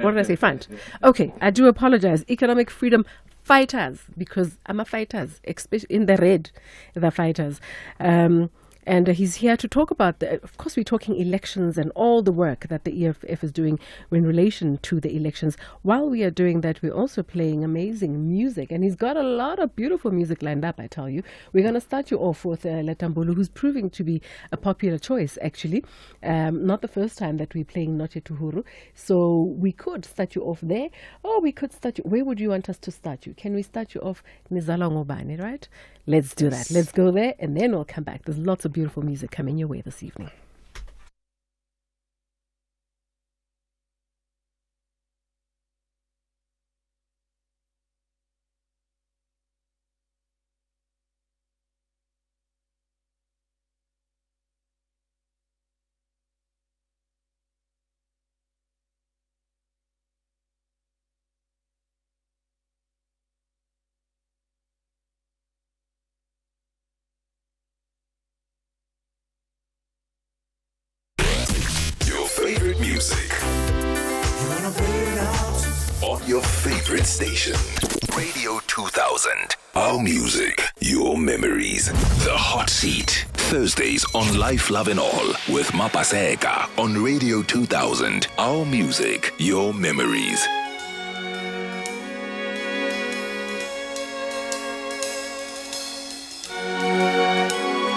What did I say? Front. Okay, I do apologize. Economic freedom fighters, because I'm a fighters, especially in the red, the fighters. And he's here to talk about, of course, we're talking elections and all the work that the EFF is doing in relation to the elections. While we are doing that, we're also playing amazing music. And he's got a lot of beautiful music lined up, I tell you. We're going to start you off with Letambulu, who's proving to be a popular choice, actually. Not the first time that we're playing Noche Tuhuru. So we could start you off there, or we could start you. Where would you want us to start you? Can we start you off Nizala Ngobane, right? Let's do that. Let's go there, and then we'll come back. There's lots of beautiful music coming your way this evening. Favorite music on your favorite station. Radio 2000. Our music, your memories. The Hot Seat. Thursdays on Life, Love and All with Mapaseka on Radio 2000. Our music, your memories.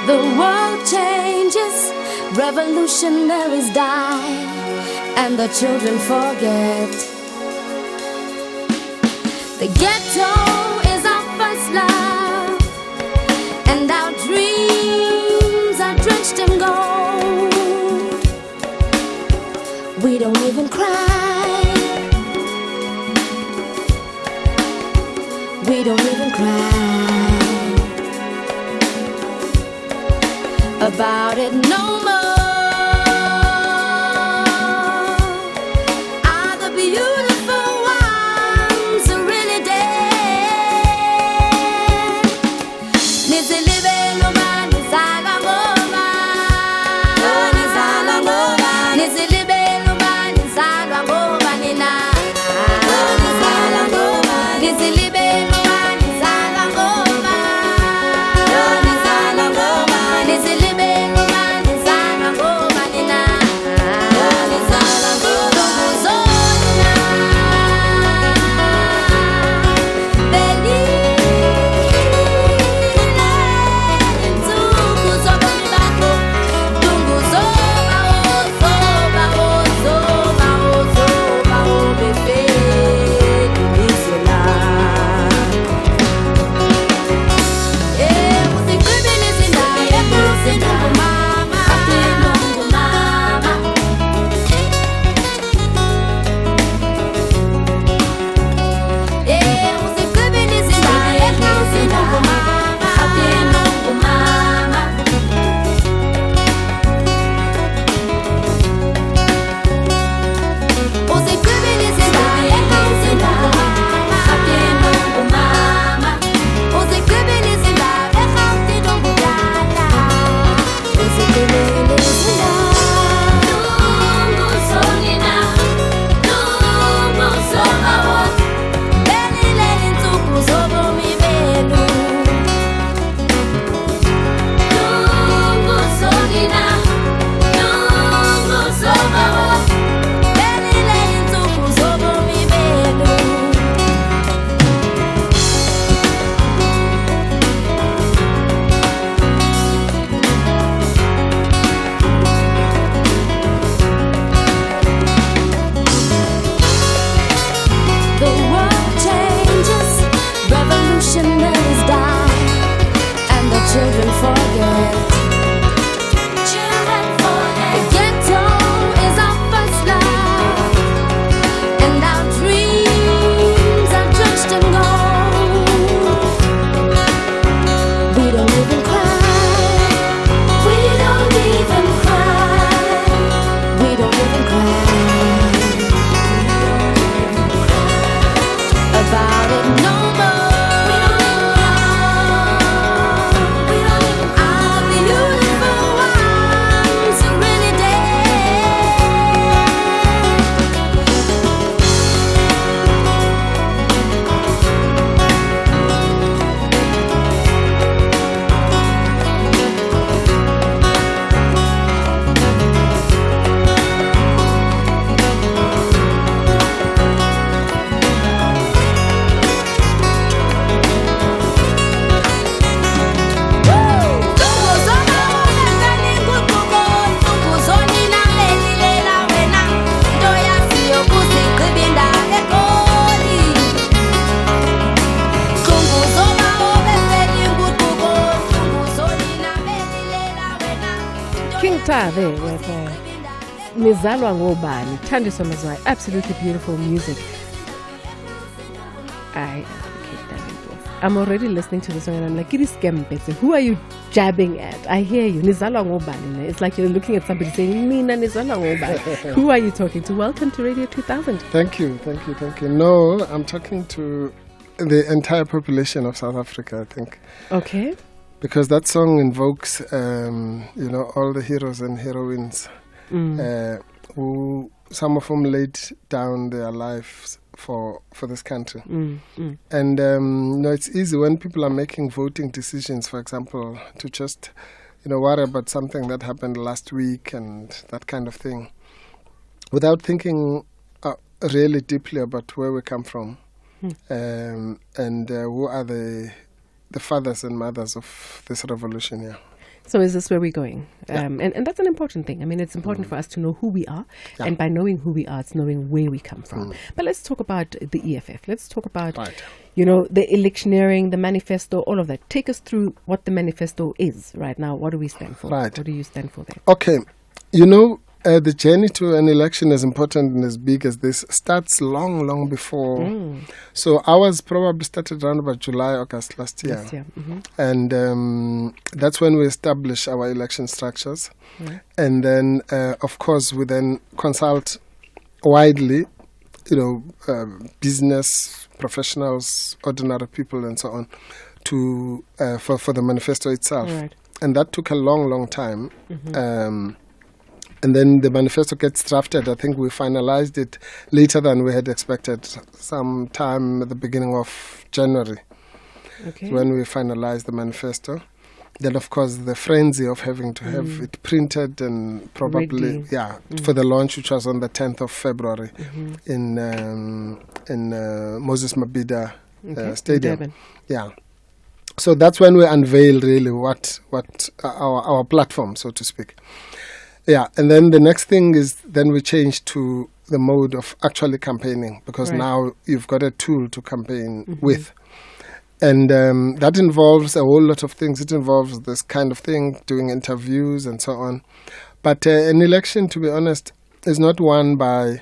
The world changes, revolutionaries die, and the children forget. The ghetto is our first love, and our dreams are drenched in gold. We don't even cry. We don't even cry about it no more. Are the beautiful ones really dead? Nizilibe ngoma, nizala ngoma, nizala ngoma, nizilibe ngoma, nizala ngoma, nina, nizala ngoma, nizilibe ngoma, nizala ngoma, nizala ngoma, nizilibe ngoma, nizala star there with Nizalwa Ngobani, Thandiswa Mazwai. Absolutely beautiful music. I advocate Dali. I'm already listening to the song and I'm like, it is Skembetse. Who are you jabbing at? I hear you. Nizalwa Ngobani. It's like you're looking at somebody saying, Mina Nizalwa Ngobani. Who are you talking to? Welcome to Radio 2000. Thank you. No, I'm talking to the entire population of South Africa, I think. Okay. Because that song invokes, all the heroes and heroines who, some of whom laid down their lives for this country. And, it's easy when people are making voting decisions, for example, to just, worry about something that happened last week and that kind of thing, without thinking really deeply about where we come from and who are the fathers and mothers of this revolution here. So is this where we're going? And that's an important thing. I mean, it's important for us to know who we are. Yeah. And by knowing who we are, it's knowing where we come from. But let's talk about the EFF. Let's talk about, the electioneering, the manifesto, all of that. Take us through what the manifesto is right now. What do we stand for? Right. What do you stand for there? Okay. The journey to an election, as important and as big as this, starts long before. So ours probably started around about July, August last year. And that's when we establish our election structures. And then, of course, we then consult widely, business, professionals, ordinary people, and so on, to for the manifesto itself. Right. And that took a long time. And then the manifesto gets drafted. I think we finalized it later than we had expected, sometime at the beginning of January, when we finalized the manifesto. Then, of course, the frenzy of having to have it printed and probably, for the launch, which was on the 10th of February in Moses Mabhida Stadium. Yeah. So that's when we unveiled really what our platform, so to speak. Yeah, and then the next thing is then we change to the mode of actually campaigning, because now you've got a tool to campaign with. And that involves a whole lot of things. It involves this kind of thing, doing interviews and so on. But an election, to be honest, is not won by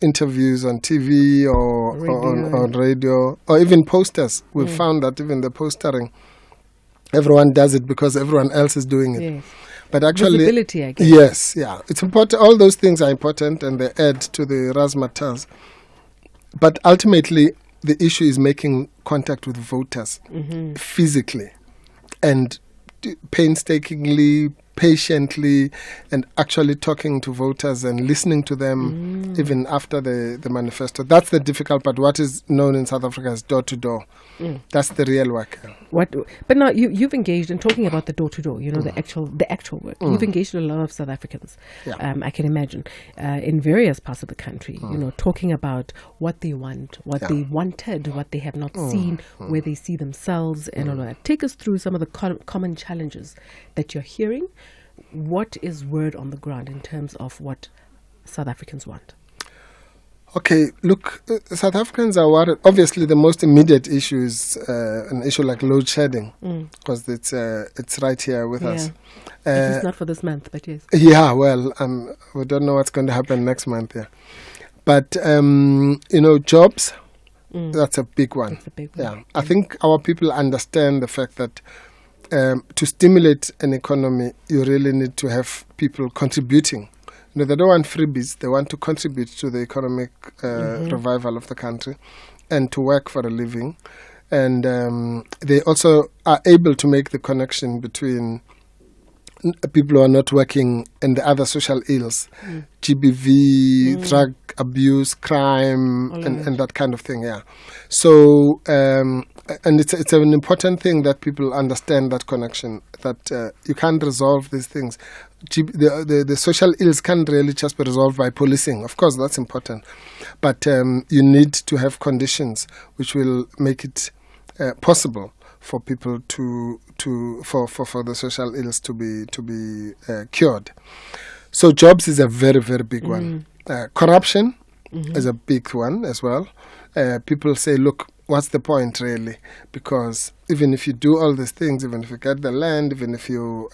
interviews on TV or on radio or even posters. We've found that even the postering, everyone does it because everyone else is doing it. Yes. But actually, visibility, I guess. Yes, yeah. It's important. All those things are important and they add to the razzmatazz. But ultimately, the issue is making contact with voters physically and painstakingly, patiently, and actually talking to voters and listening to them even after the manifesto. That's the difficult part. What is known in South Africa as door-to-door. That's the real work. But now you've engaged in talking about the door-to-door, the actual work. You've engaged a lot of South Africans, I can imagine, in various parts of the country, talking about what they want, what they wanted, what they have not seen, where they see themselves and all of that. Take us through some of the common challenges that you're hearing. What is word on the ground in terms of what South Africans want? Okay, look, South Africans are worried. Obviously, the most immediate issue is an issue like load shedding, because it's right here with us. It's not for this month, but yes. Yeah, well, we don't know what's going to happen next month. Yeah, but jobs. That's a big one. That's a big one. Yeah, I think our people understand the fact that to stimulate an economy, you really need to have people contributing. They don't want freebies. They want to contribute to the economic revival of the country and to work for a living. And they also are able to make the connection between people who are not working and the other social ills, GBV, drug abuse, crime, and that kind of thing. Yeah. So, and it's an important thing that people understand that connection, that you can't resolve these things. The social ills can't really just be resolved by policing. Of course, that's important. But you need to have conditions which will make it possible for people for the social ills to be cured. So jobs is a very, very big one. Corruption is a big one as well. People say, look, what's the point really? Because even if you do all these things, even if you get the land, even if you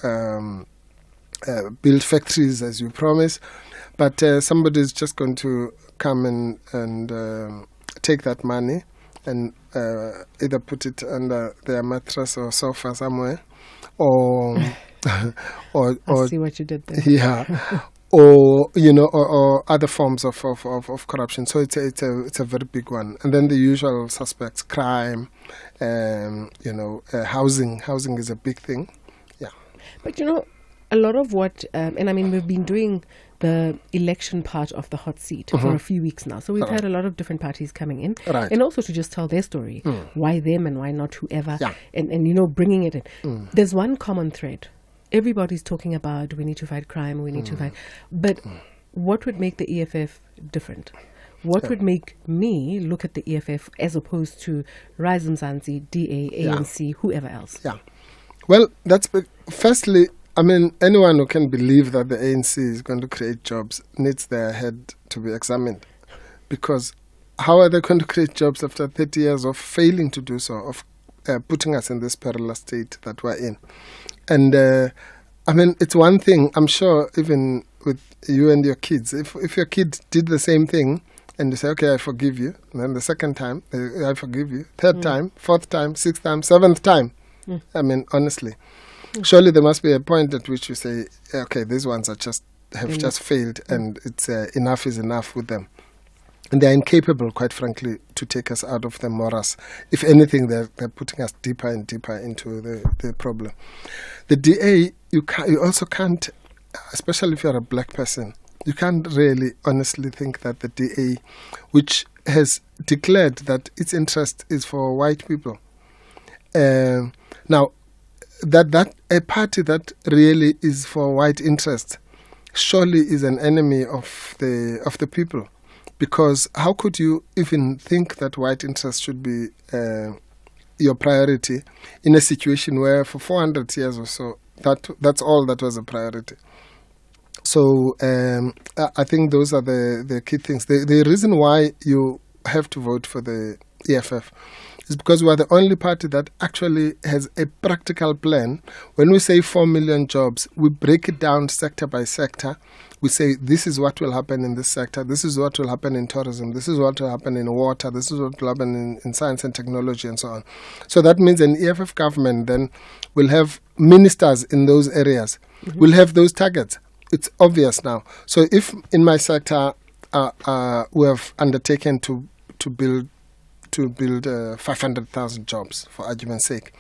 build factories as you promise, but somebody's just going to come and take that money and either put it under their mattress or sofa somewhere, or I see what you did there. yeah, or or other forms of corruption. So it's a very big one. And then the usual suspects: crime, housing. Housing is a big thing. Yeah. But a lot of what, and I mean, we've been doing the election part of the hot seat for a few weeks now. So we've had a lot of different parties coming in, Right. and also to just tell their story, why them and why not whoever, Yeah. and bringing it in. There's one common thread. Everybody's talking about we need to fight crime, we need to fight, but what would make the EFF different? What would make me look at the EFF as opposed to Rise Mzansi, DA, ANC, whoever else? Yeah. Well, firstly, I mean, anyone who can believe that the ANC is going to create jobs needs their head to be examined. Because how are they going to create jobs after 30 years of failing to do so, of putting us in this perilous state that we're in? And, I mean, it's one thing, I'm sure, even with you and your kids, if your kid did the same thing, and you say, okay, I forgive you, and then the second time, I forgive you, third time, fourth time, sixth time, seventh time. I mean, honestly. Surely there must be a point at which you say, okay, these ones have just failed, and it's enough is enough with them. And they're incapable, quite frankly, to take us out of the morass. If anything, they're putting us deeper and deeper into the problem. The DA, you also can't, especially if you're a black person, you can't really honestly think that the DA, which has declared that its interest is for white people, now, that a party that really is for white interests surely is an enemy of the people, because how could you even think that white interests should be your priority in a situation where for 400 years or so that's all that was a priority? So I think those are the key things. The reason why you have to vote for the EFF is because we are the only party that actually has a practical plan. When we say 4 million jobs, we break it down sector by sector. We say this is what will happen in this sector, this is what will happen in tourism, this is what will happen in water, this is what will happen in science and technology and so on. So that means an EFF government then will have ministers in those areas, will have those targets. It's obvious now. So if in my sector we have undertaken to build 500,000 jobs, for argument's sake,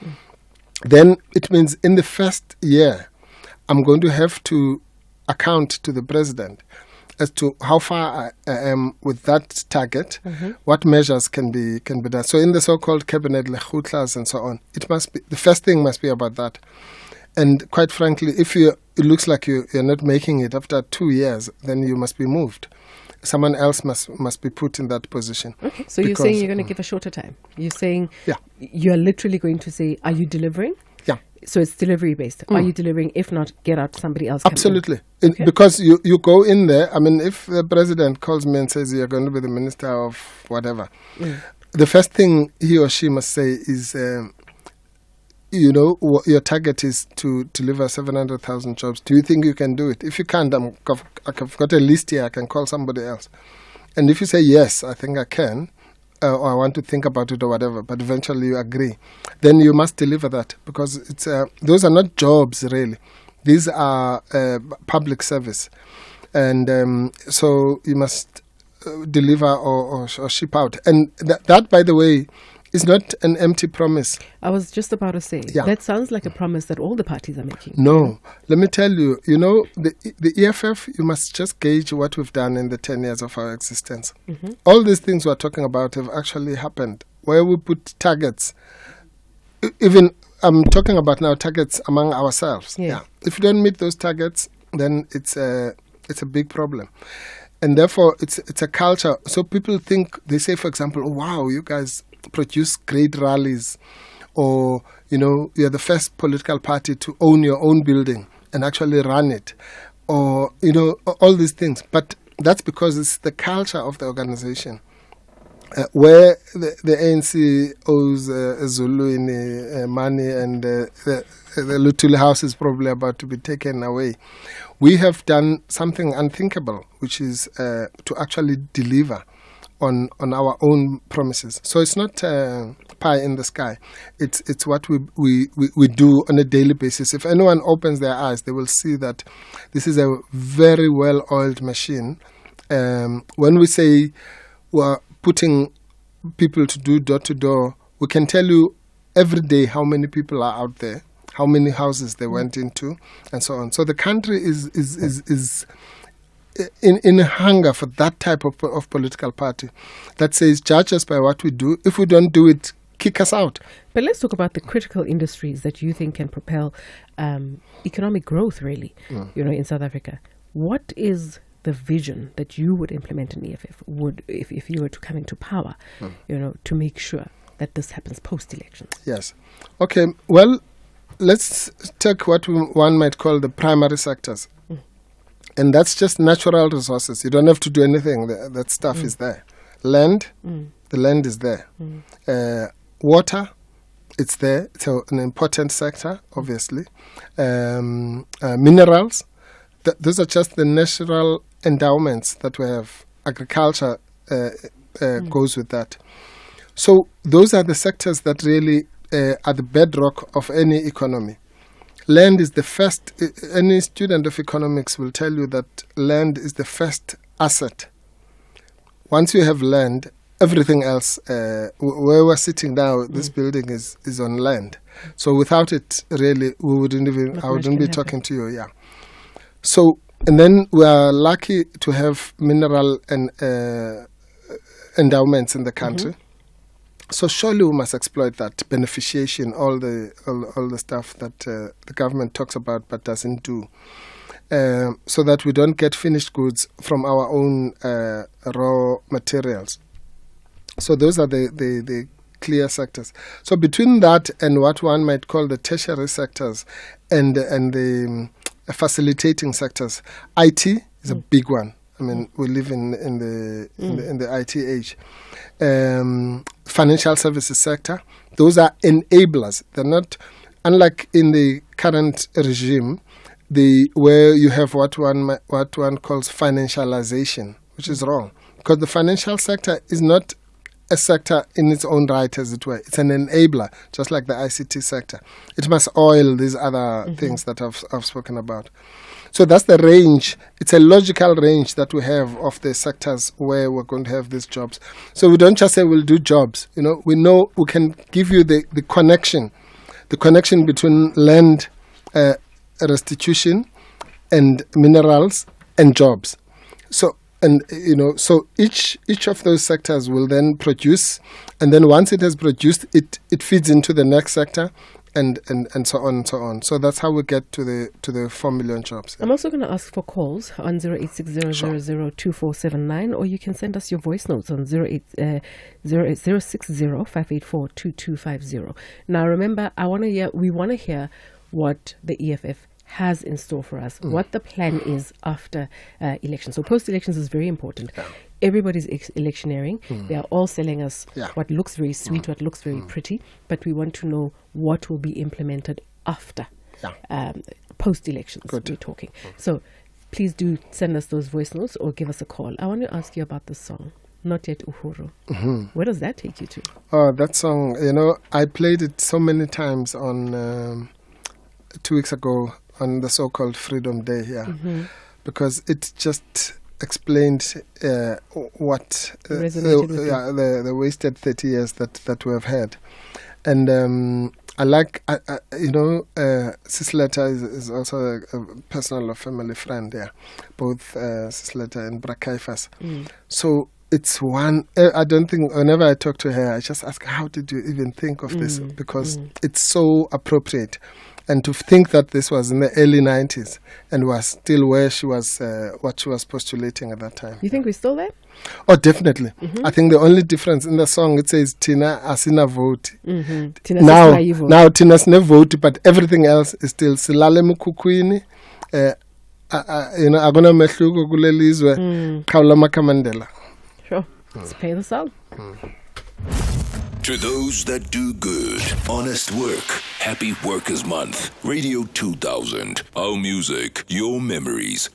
then it means in the first year I'm going to have to account to the president as to how far I am with that target, what measures can be done. So in the so-called cabinet lekgutlas and so on, it must be, the first thing must be about that. And quite frankly, if it looks like you're not making it after 2 years, then you must be moved. Someone else must be put in that position. Okay, so you're saying you're going to give a shorter time. You're saying Yeah. you're literally going to say, are you delivering? Yeah. So it's delivery based. Are you delivering? If not, get out, somebody else. Come in. Absolutely. Okay. Because you go in there. I mean, if the president calls me and says you're going to be the minister of whatever, the first thing he or she must say is, your target is to deliver 700,000 jobs. Do you think you can do it? If you can't, I've got a list here. I can call somebody else. And if you say, yes, I think I can, or I want to think about it or whatever, but eventually you agree, then you must deliver that, because it's those are not jobs, really. These are public service. And so you must deliver or ship out. And that, by the way, is not an empty promise. I was just about to say, that sounds like a promise that all the parties are making. No. Let me tell you, the EFF, you must just gauge what we've done in the 10 years of our existence. All these things we're talking about have actually happened, where we put targets. Even, I'm talking about now targets among ourselves. Yeah. If you don't meet those targets, then it's a big problem. And therefore, it's a culture. So people think, they say, for example, oh, wow, you guys produce great rallies, or you're the first political party to own your own building and actually run it, or all these things. But that's because it's the culture of the organization. where the ANC owes Zulu money and the Lutuli house is probably about to be taken away, we have done something unthinkable, which is to actually deliver on our own promises. So it's not pie in the sky. It's what we do on a daily basis. If anyone opens their eyes, they will see that this is a very well-oiled machine. When we say we're putting people to do door-to-door, we can tell you every day how many people are out there, how many houses they went into, and so on. So the country is in a hunger for that type of political party that says, judge us by what we do. If we don't do it, kick us out. But let's talk about the critical industries that you think can propel economic growth, really, in South Africa. What is the vision that you would implement in EFF if you were to come into power, to make sure that this happens post-elections? Yes. Okay, well, let's take what one might call the primary sectors. And that's just natural resources. You don't have to do anything. That stuff is there. Land, the land is there. Water, it's there. It's an important sector, obviously. Minerals, those are just the natural endowments that we have. Agriculture goes with that. So those are the sectors that really are the bedrock of any economy. Land is the first, any student of economics will tell you that land is the first asset. Once you have land, everything else, where we're sitting now, this building is on land. So without it, really, I wouldn't be talking to you, So, and then we are lucky to have mineral and endowments in the country. So surely we must exploit that beneficiation, all the stuff that the government talks about but doesn't do, so that we don't get finished goods from our own raw materials. So those are the clear sectors. So between that and what one might call the tertiary sectors and the facilitating sectors, IT is a big one. I mean, we live in the IT age. Financial services sector, those are enablers. They're not, unlike in the current regime, where you have what one calls financialization, which is wrong, because the financial sector is not a sector in its own right, as it were. It's an enabler, just like the ICT sector. It must oil these other things that I've spoken about. So that's the range. It's a logical range that we have of the sectors where we're going to have these jobs. So we don't just say we'll do jobs. We know we can give you the connection between land restitution and minerals and jobs. So each of those sectors will then produce, and then once it has produced, it feeds into the next sector. And so on and so on. So that's how we get to the 4 million jobs. I'm also going to ask for calls on 0860002479, or you can send us your voice notes on 060-584-2250. Now remember, we want to hear what the EFF has in store for us, what the plan is after elections. So post-elections is very important. Yeah. Everybody's electioneering. They are all selling us what looks very sweet, what looks very pretty, but we want to know what will be implemented after post-elections. We're talking. So please do send us those voice notes or give us a call. I want to ask you about this song, Not Yet Uhuru. Where does that take you to? Oh, that song, I played it so many times on 2 weeks ago on the so-called Freedom Day here, because it just explained what the wasted 30 years that we have had. And I like, Sisleta is also a personal or family friend, both Sisleta and Brakaifas. So it's one, I don't think, whenever I talk to her, I just ask, how did you even think of this? Because it's so appropriate. And to think that this was in the early 90s and was still where she was, what she was postulating at that time. You think we're still there? Oh, definitely. I think the only difference in the song, it says, Tina asina vote. Now Tina's no vote, but everything else is still Silale Mukukwini, Agona Mehluko Gulelizwe, Kaula Makamandela. Sure. Let's play the song. To those that do good, honest work, happy Workers' Month. Radio 2000. Our music, your memories.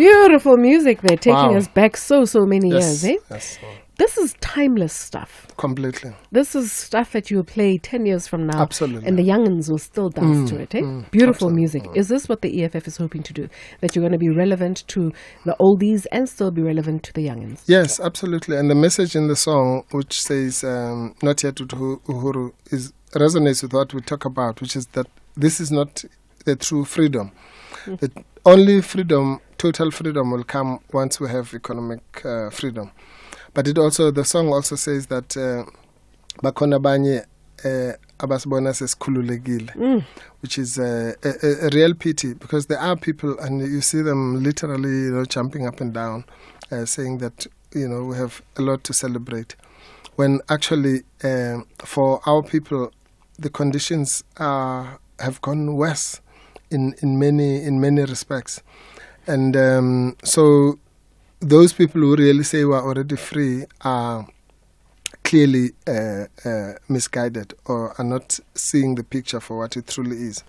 Beautiful music there, taking Wow. us back so many years, eh? Yes. This is timeless stuff. Completely. This is stuff that you will play 10 years from now. Absolutely. And the youngins will still dance to it, eh? Beautiful absolutely. music. Is this what the EFF is hoping to do? That you're going to be relevant to the oldies and still be relevant to the youngins? Yes, absolutely. And the message in the song, which says, not yet Uhuru, resonates with what we talk about, which is that this is not the true freedom. The only freedom, total freedom, will come once we have economic freedom. But the song also says that bakhona abanye abasibona sesikhululekile, which is a real pity, because there are people, and you see them literally, jumping up and down, saying that we have a lot to celebrate, when actually for our people the conditions have gone worse in many respects, and so those people who really say we're already free are clearly misguided, or are not seeing the picture for what it truly is.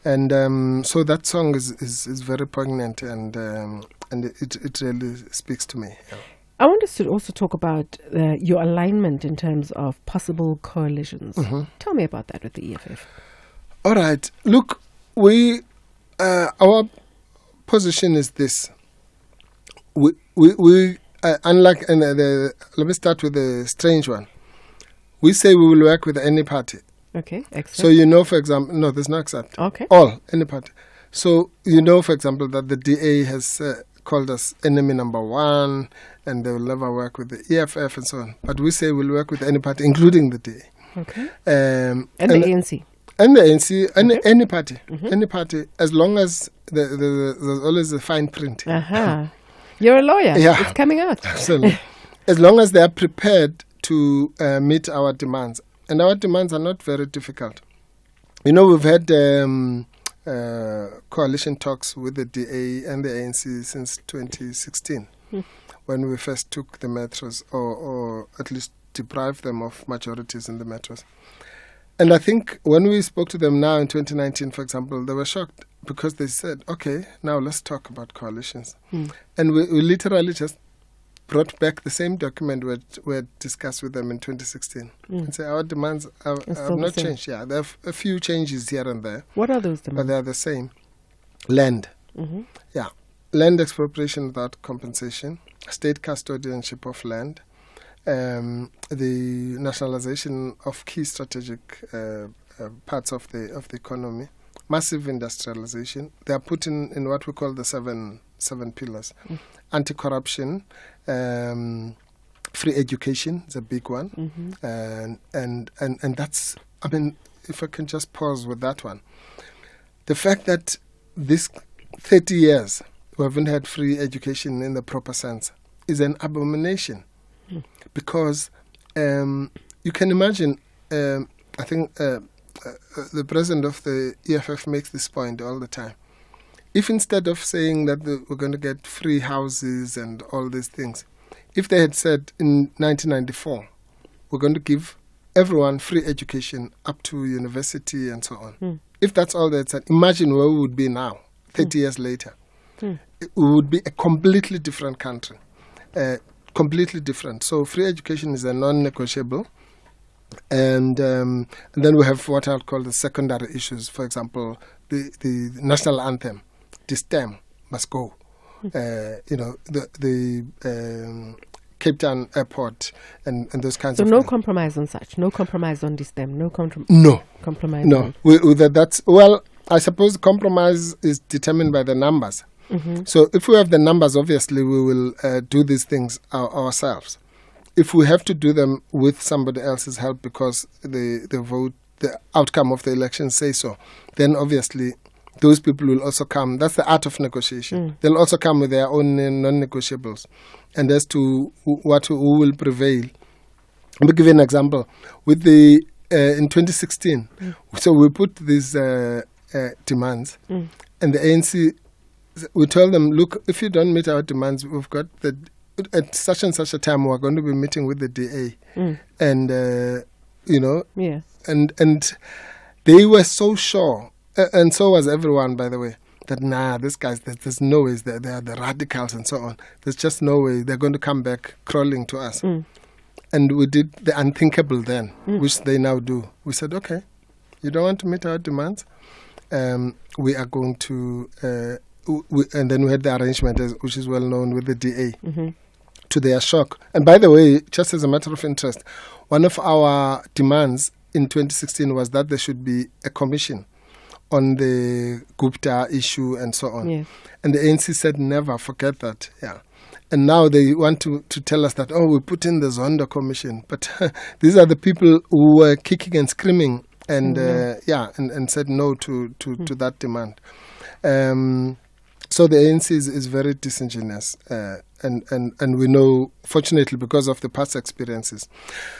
And so that song is very poignant, and it really speaks to me. Yeah. I want us to also talk about your alignment in terms of possible coalitions. Tell me about that with the EFF. All right. Look, our position is this. We unlike, and let me start with the strange one. We say we will work with any party. Okay, except. So for example, no, there's no except. Okay. Any party. So for example, that the DA has called us enemy number one, and they will never work with the EFF and so on. But we say we'll work with any party, including the DA. Okay. And the ANC. And the ANC, any party, any party, as long as there's always a fine print. You're a lawyer. Yeah. It's coming out. Absolutely. As long as they are prepared to meet our demands. And our demands are not very difficult. We've had coalition talks with the DA and the ANC since 2016, when we first took the metros, or at least deprived them of majorities in the metros. And I think when we spoke to them now in 2019, for example, they were shocked, because they said, okay, now let's talk about coalitions. And we literally just brought back the same document we had discussed with them in 2016. And say our demands have not changed. Yeah, there are a few changes here and there. What are those demands? But they are the same. Land. Yeah. Land expropriation without compensation. State custodianship of land. The nationalization of key strategic parts of the economy, massive industrialization. They are put in what we call the seven pillars. Anti-corruption, free education is a big one, and that's, if I can just pause with that one, the fact that this 30 years we haven't had free education in the proper sense is an abomination. Because you can imagine, I think the president of the EFF makes this point all the time. If instead of saying that we're going to get free houses and all these things, if they had said in 1994, we're going to give everyone free education up to university and so on. If that's all they had said, imagine where we would be now, 30 years later. We would be a completely different country. Completely different. So free education is a non-negotiable. And then we have what I'll call the secondary issues. For example, the national anthem, this stem must go. The Cape Town airport and those kinds of things. So no compromise on such. No compromise on this stem. No compromise. No. That's, I suppose compromise is determined by the numbers. So if we have the numbers, obviously we will do these things ourselves. If we have to do them with somebody else's help because the outcome of the election say so, then obviously those people will also come. That's the art of negotiation. They'll also come with their own non-negotiables. And as to who will prevail, let me give you an example. With the in 2016, so we put these demands, and the ANC, we told them, look, if you don't meet our demands, we've got at such and such a time we're going to be meeting with the DA, and and they were so sure, and so was everyone, by the way, that, these guys, there's no way, they are the radicals and so on. There's just no way they're going to come back crawling to us. And we did the unthinkable then, which they now do. We said, okay, you don't want to meet our demands? We are going to, and then we had the arrangement, which is well known with the DA, to their shock. And by the way, just as a matter of interest, one of our demands in 2016 was that there should be a commission on the Gupta issue and so on. Yeah. And the ANC said, never, forget that. Yeah. And now they want to tell us that, we put in the Zondo commission. But these are the people who were kicking and screaming and and said no to that demand. So the ANC is very disingenuous, and we know, fortunately, because of the past experiences.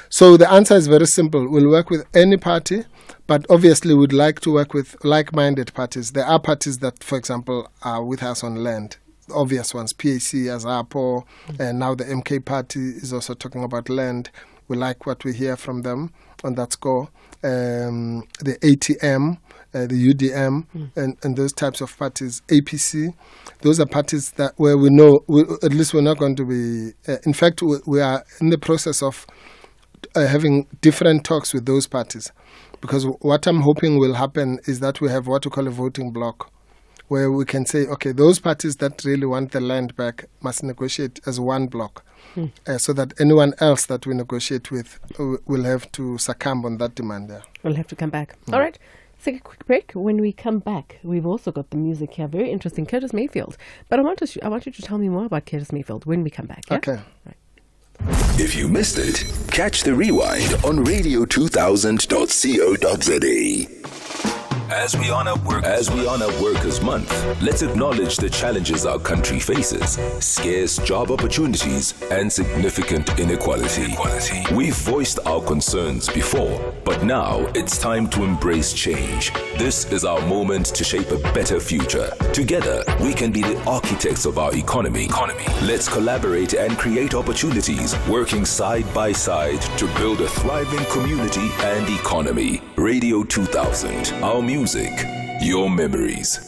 So the answer is very simple. We'll work with any party, but obviously we'd like to work with like-minded parties. There are parties that, for example, are with us on land. Obvious ones, PAC, Azapo, and now the MK party is also talking about land. We like what we hear from them on that score. The ATM, the UDM, and those types of parties, APC, those are parties that where we know, at least we're not going to be, in fact, we are in the process of having different talks with those parties. Because what I'm hoping will happen is that we have what we call a voting bloc, where we can say, okay, those parties that really want the land back must negotiate as one bloc. So that anyone else that we negotiate with will have to succumb on that demand there. We'll have to come back. All right. Let's take a quick break. When we come back, we've also got the music here. Very interesting. Curtis Mayfield. But I want you to tell me more about Curtis Mayfield when we come back. Yeah? Okay. Right. If you missed it, catch the rewind on radio2000.co.za. As we honor Workers' Month, let's acknowledge the challenges our country faces: scarce job opportunities and significant inequality. We've voiced our concerns before, but now it's time to embrace change. This is our moment to shape a better future. Together, we can be the architects of our economy. Let's collaborate and create opportunities, working side by side to build a thriving community and economy. Radio 2000, our music, your memories.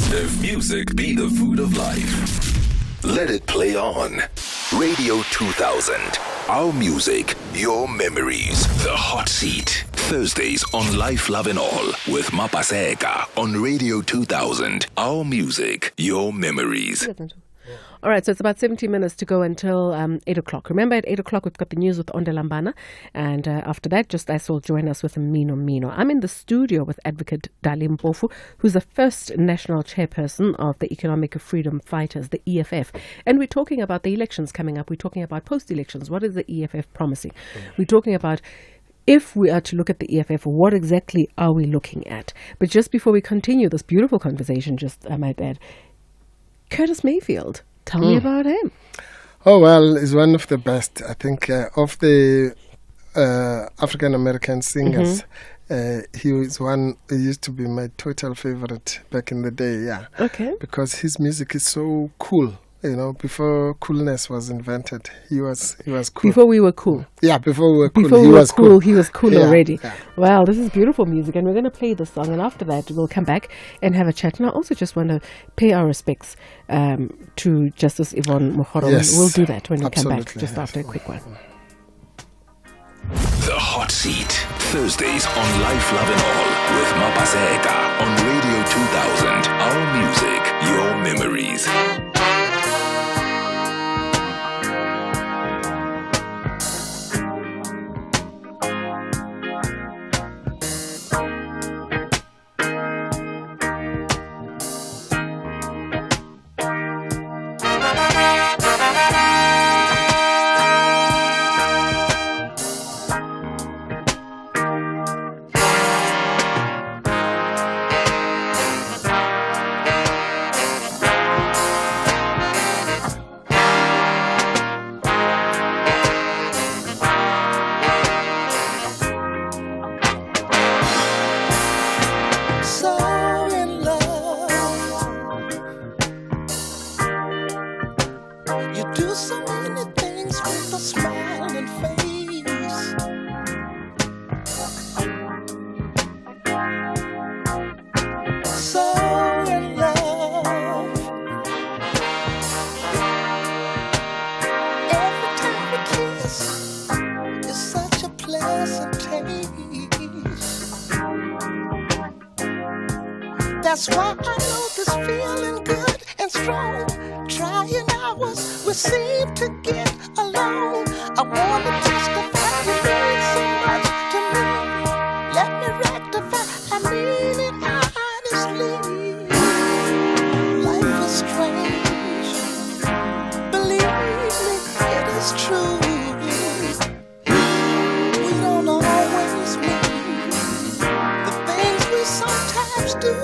If music be the food of life, let it play on. Radio 2000. Our music, your memories. The Hot Seat. Thursdays on Life, Love and All with Mapaseka on Radio 2000. Our music, your memories. All right, so it's about 70 minutes to go until 8 o'clock. Remember, at 8 o'clock, we've got the news with Onde Lambana. And after that, just I will join us with Mino Mino. I'm in the studio with Advocate Dali Mpofu, who's the first national chairperson of the Economic Freedom Fighters, the EFF. And we're talking about the elections coming up. We're talking about post-elections. What is the EFF promising? We're talking about, if we are to look at the EFF, what exactly are we looking at? But just before we continue this beautiful conversation, just I might add, Curtis Mayfield, tell me about him. Oh, well, he's one of the best, I think, of the African-American singers. He used to be my total favorite back in the day, yeah. Okay. Because his music is so cool. You know, before coolness was invented, he was cool. Before we were cool. Yeah, before we were cool. Before he we were was cool, he was cool already. Yeah. Wow, this is beautiful music, and we're going to play this song, and after that we'll come back and have a chat. And I also just want to pay our respects to Justice Yvonne Mohoro. Yes, we'll do that when we come back, absolutely, just yes. after a quick one. The Hot Seat, Thursdays on Life, Love and All with Mapaseka on Radio 2000. Our music, your memories. That's why I know this feeling good and strong. Trying hours we seem to get along. I wanna testify you mean so much to me. Let me rectify, I mean it honestly. Life is strange, believe me, it is true. We don't always mean the things we sometimes do.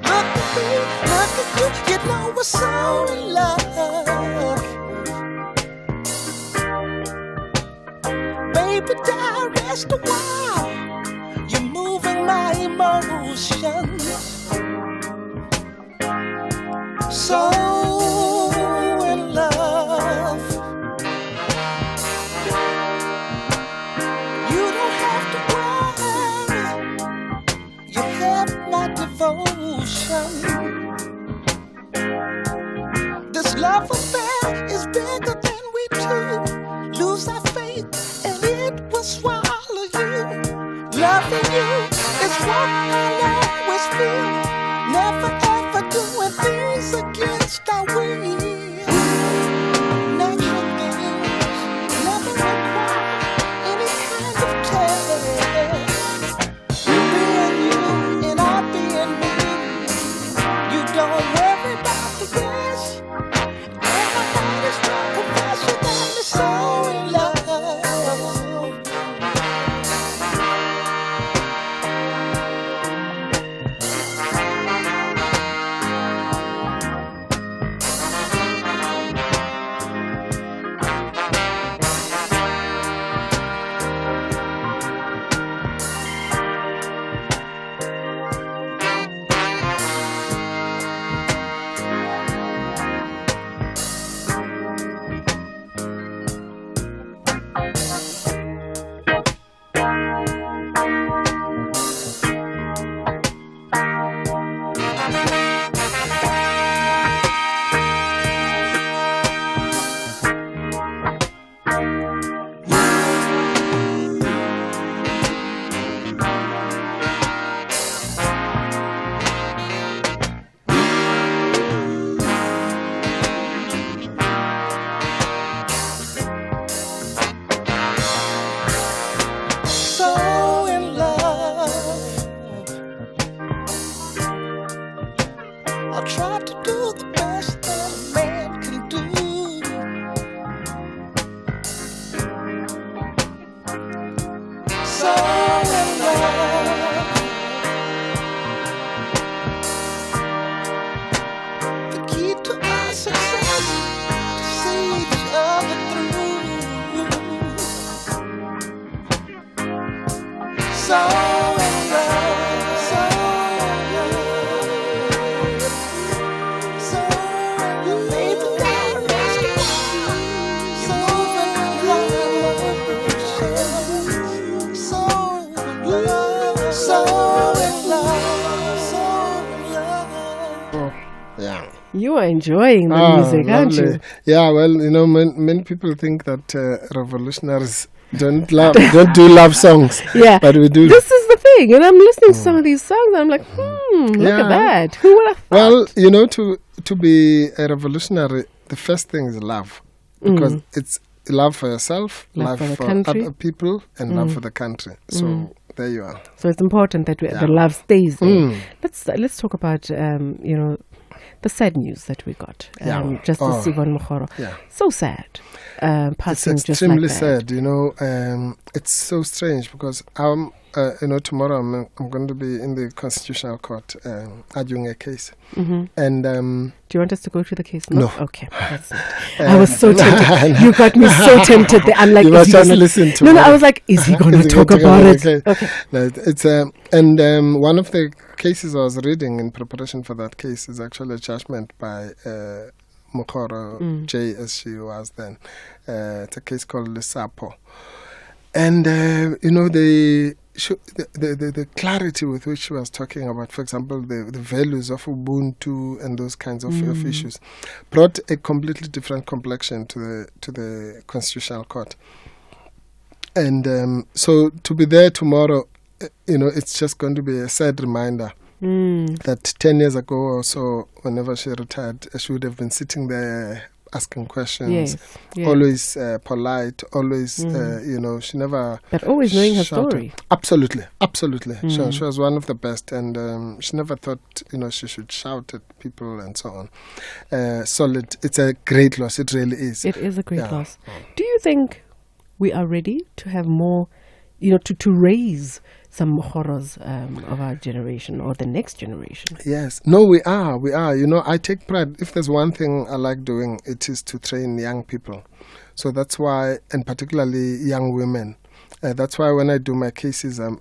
Look at you, you know we're so in love. Baby, die, rest a while. You're moving my emotions. So in love. You don't have to worry. You have my devotion. This love affair is bigger than we two. Lose our faith and it will swallow you. Loving you is what I'll always feel. Never ever doing things against our will. Natural things never require any kind of test. Being you and I being me. You don't worry about the rest. Everybody's strong profession got me so in love. so in love, so you leave the darkness, so in love, so in love. Yeah. You are enjoying the Ah, music, aren't lovely. you? Yeah, well, many people think that revolutionaries don't do love songs. Yeah. But we do. This is the thing. And I'm listening to some of these songs and I'm like, look Yeah. at that. Who would have thought? Well, to be a revolutionary, the first thing is love. Because it's love for yourself, Love love for the for country. other people, and love for the country. So there you are. So it's important that the love stays there. Let's talk about the sad news that we got. Yeah. Justice Yvonne Mokwele. Yeah. So sad. Passing It's just like extremely that. sad. It's so strange because tomorrow I'm going to be in the Constitutional Court arguing a case. And Do you want us to go to the case? No. Okay. That's it. I was so tempted. You got me so tempted. I'm like, you is must he just gonna... listen to No, it. I was like, is he going to Is he talk gonna about it? okay. No, it's one of the cases I was reading in preparation for that case is actually a judgment by Mokwele J, as she was then. It's a case called Lesapo. And, the clarity with which she was talking about, for example, the values of Ubuntu and those kinds of issues, brought a completely different complexion to the Constitutional Court. And so to be there tomorrow, it's just going to be a sad reminder that 10 years ago or so, whenever she retired, she would have been sitting there asking questions, Yes. always polite, always, she never... But always knowing her shouted. story. Absolutely. She was one of the best, and she never thought, she should shout at people and so on. Solid. It's a great loss. It really is. It is a great loss. Do you think we are ready to have more, to raise some horrors of our generation or the next generation? Yes. No, we are. I take pride. If there's one thing I like doing, it is to train young people. So that's why, and particularly young women, that's why when I do my cases, I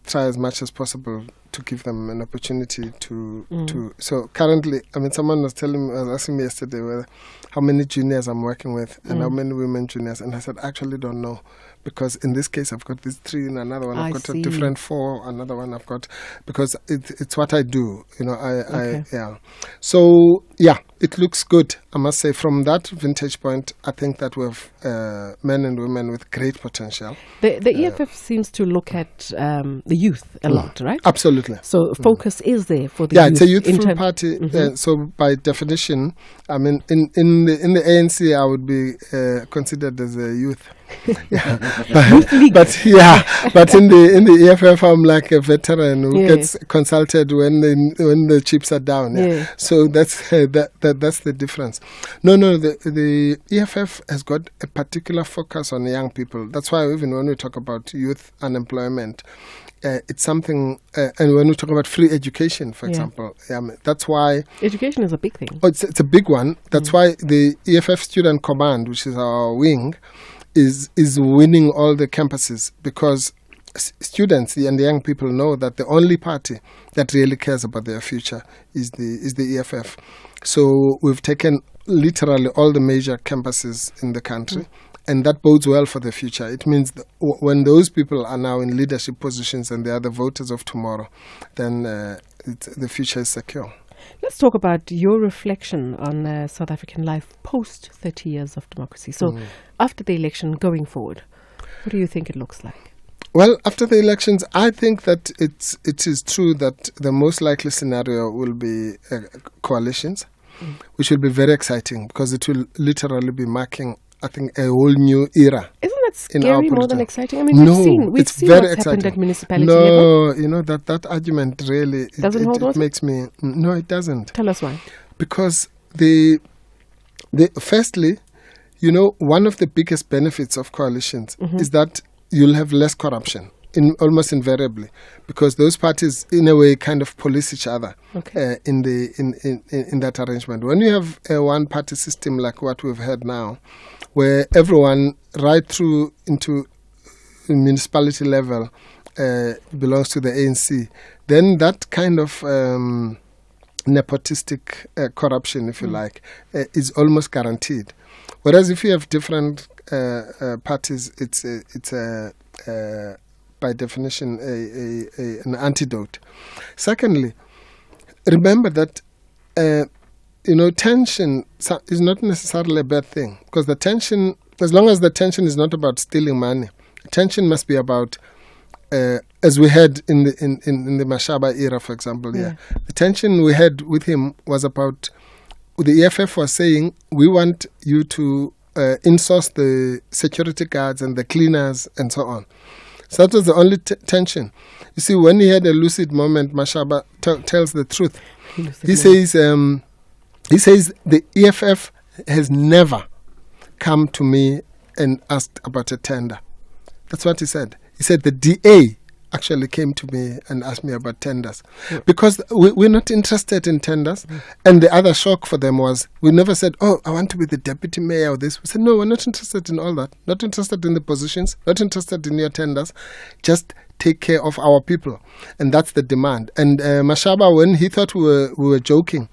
try as much as possible to give them an opportunity to. So currently, someone was asking me yesterday how many juniors I'm working with and how many women juniors, and I said, I actually don't know. Because in this case, I've got these 3, and another one I've got a different 4, another one I've got, because it's what I do, So, it looks good, I must say. From that vintage point, I think that we have men and women with great potential. The EFF seems to look at the youth a lot, right? Absolutely. So focus is there for the youth. It's a youthful party. So by definition, in the ANC, I would be considered as a youth. but in the EFF, I'm like a veteran who gets consulted when the chips are down. So that's the difference. No, the EFF has got a particular focus on young people. That's why even when we talk about youth unemployment, it's something, and when we talk about free education, for example, that's why... Education is a big thing. It's a big one. That's why the EFF Student Command, which is our wing, is winning all the campuses, because students and the young people know that the only party that really cares about their future is the EFF. So we've taken literally all the major campuses in the country. And that bodes well for the future. It means that when those people are now in leadership positions and they are the voters of tomorrow, then the future is secure. Let's talk about your reflection on South African life post 30 years of democracy. So after the election, going forward, what do you think it looks like? Well, after the elections, I think that it is true that the most likely scenario will be coalitions, which will be very exciting because it will literally be marking, I think, a whole new era. Isn't that scary more than exciting? I mean, we've seen very what's happened at municipality level. level. That argument really doesn't hold water? Makes me... No, it doesn't. Tell us why. Because firstly, one of the biggest benefits of coalitions is that you'll have less corruption. Almost invariably, because those parties, in a way, kind of police each other in that arrangement. When you have a one-party system like what we've had now, where everyone right through into municipality level belongs to the ANC, then that kind of nepotistic corruption, if you like, is almost guaranteed. Whereas if you have different parties, it's by definition an antidote. Secondly, remember that tension is not necessarily a bad thing, because the tension, as long as the tension is not about stealing money, tension must be about, as we had in the Mashaba era, for example. The tension we had with him was about, the EFF was saying, we want you to insource the security guards and the cleaners and so on. So that was the only tension. You see, when he had a lucid moment, Mashaba tells the truth. He says the EFF has never come to me and asked about a tender. That's what he said. He said the DA actually came to me and asked me about tenders, because we're not interested in tenders. And the other shock for them was, we never said, oh, I want to be the deputy mayor or this. We said, no, we're not interested in all that. Not interested in the positions, not interested in your tenders. Just take care of our people. And that's the demand. And Mashaba, when he thought we were joking,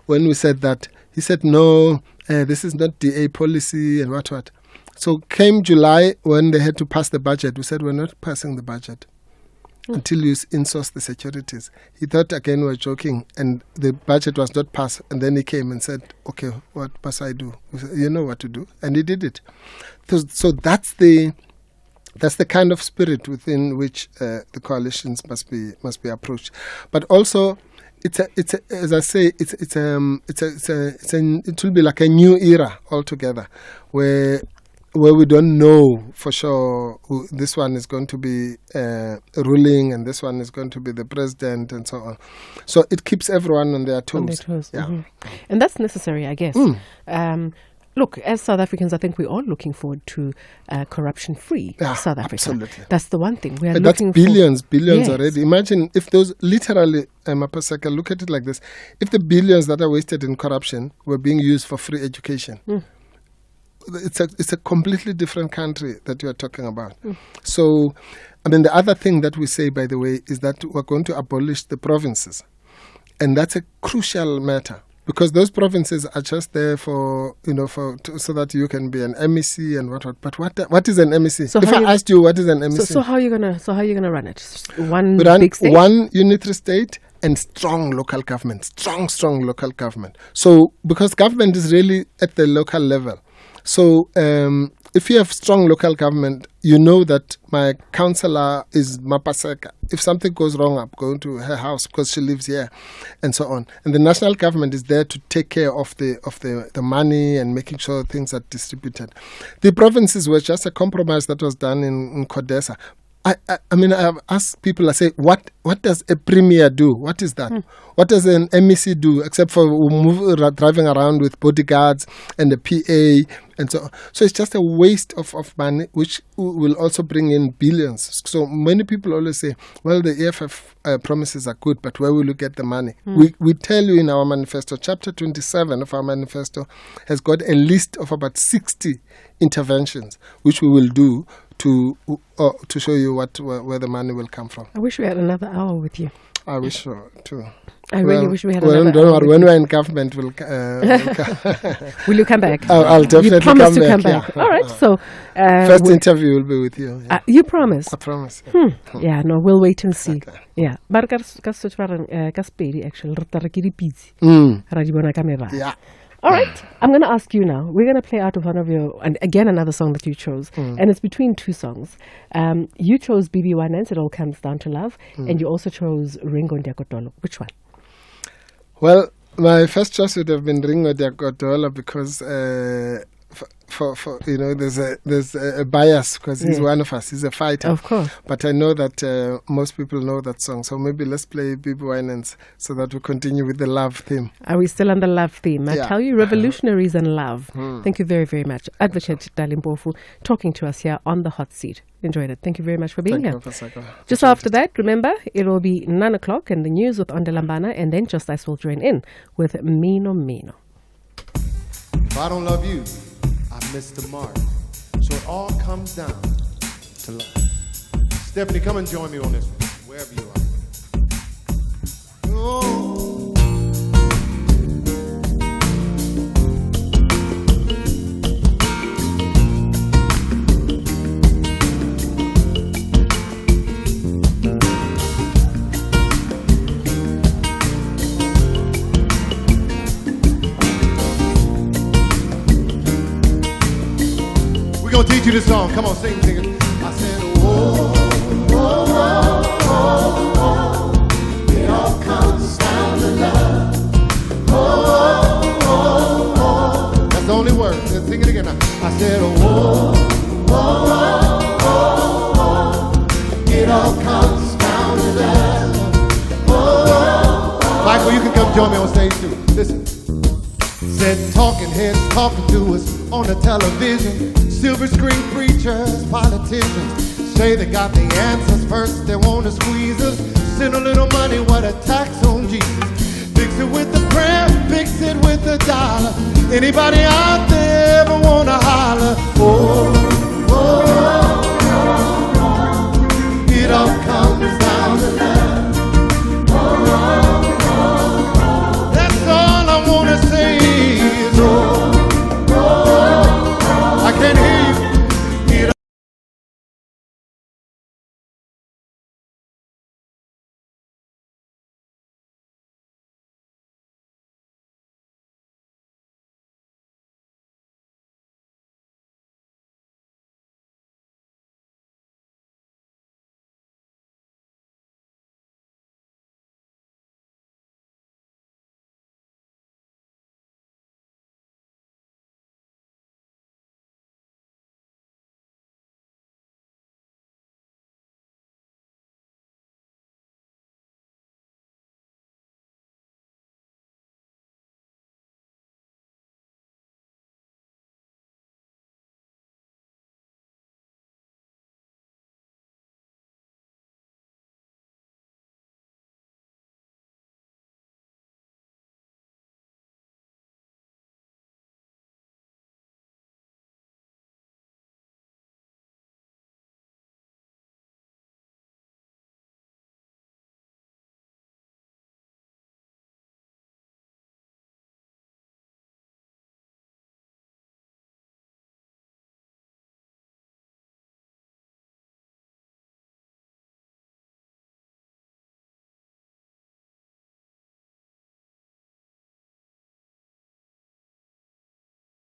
when we said that, he said, no, this is not DA policy and what. So came July, when they had to pass the budget, we said, we're not passing the budget until you insource the securities. He thought again we were joking, and the budget was not passed. And then he came and said, okay, what must I do? We said, you know what to do. And he did it. So that's the kind of spirit within which the coalitions must be approached. But also, it will be like a new era altogether, where we don't know for sure who this one is going to be ruling and this one is going to be the president and so on. So it keeps everyone on their toes. Yeah. Mm-hmm. And that's necessary, I guess. Look, as South Africans, I think we're all looking forward to corruption-free South Africa. Absolutely. That's the one thing. We are but looking that's billions already. Imagine if those, literally, Mapaseka, look at it like this. If the billions that are wasted in corruption were being used for free education, it's a completely different country that you are talking about. So, I mean, the other thing that we say, by the way, is that we're going to abolish the provinces. And that's a crucial matter, because those provinces are just there so that you can be an MEC and what. But what is an MEC? So if I asked you what is an MEC? So how are you gonna run it? One big state? One unitary state and strong local government. Strong local government. So, because government is really at the local level. So if you have strong local government, you know that my councillor is Mapaseka. If something goes wrong, I'm going to her house because she lives here, and so on. And the national government is there to take care of the money and making sure things are distributed. The provinces were just a compromise that was done in Codesa. I mean, I've asked people, I say, what does a premier do? What is that? What does an MEC do, except for driving around with bodyguards and a PA and so on? So it's just a waste of money, which will also bring in billions. So many people always say, well, the EFF promises are good, but where will you get the money? We tell you in our manifesto, chapter 27 of our manifesto has got a list of about 60 interventions, which we will do to show you where the money will come from. I wish we had another hour with you. I wish so too. I really wish we had another hour. Don't worry, when we're in government, we'll will you come back? I'll definitely come back. You promise to come back. Yeah. All right, so first interview will be with you. Yeah. You promise? I promise. Yeah, no, we'll wait and see. Okay. Yeah, but ka spedi actually Yeah. All right, I'm going to ask you now. We're going to play out of one of your, and again, another song that you chose. And it's between two songs. You chose BB Winans, It All Comes Down to Love. And you also chose Ringo Ndiakotolo. Which one? Well, my first choice would have been Ringo Ndiakotolo because for there's a bias because he's one of us. He's a fighter. Of course. But I know that most people know that song. So maybe let's play BB Winans so that we continue with the love theme. Are we still on the love theme? I tell you, revolutionaries and love. Thank you very, very much. Advocate Dali Mpofu talking to us here on the hot seat. Enjoyed it. Thank you very much for being here. Just after that, remember, it will be 9 o'clock and the news with Ondelambana, and then Just Ice will join in with Mino Mino. If I don't love you, I missed the mark. So it all comes down to love. Stephanie, come and join me on this one, wherever you are. Oh. We're gonna teach you this song. Come on, sing it. I said, whoa, whoa, whoa, whoa, whoa. It all comes down to love. Whoa, whoa, whoa. That's the only word. Let's sing it again now. I said, whoa, whoa, whoa, whoa, whoa. It all comes down to love. Whoa, whoa, whoa. Michael, you can come join me on stage too. Listen. Said talking heads talking to us on the television. Silver screen preachers, politicians say they got the answers first. They want to squeeze us. Send a little money, what a tax on Jesus. Fix it with the prayer, fix it with the dollar. Anybody out there ever want to holler? Oh, oh, oh.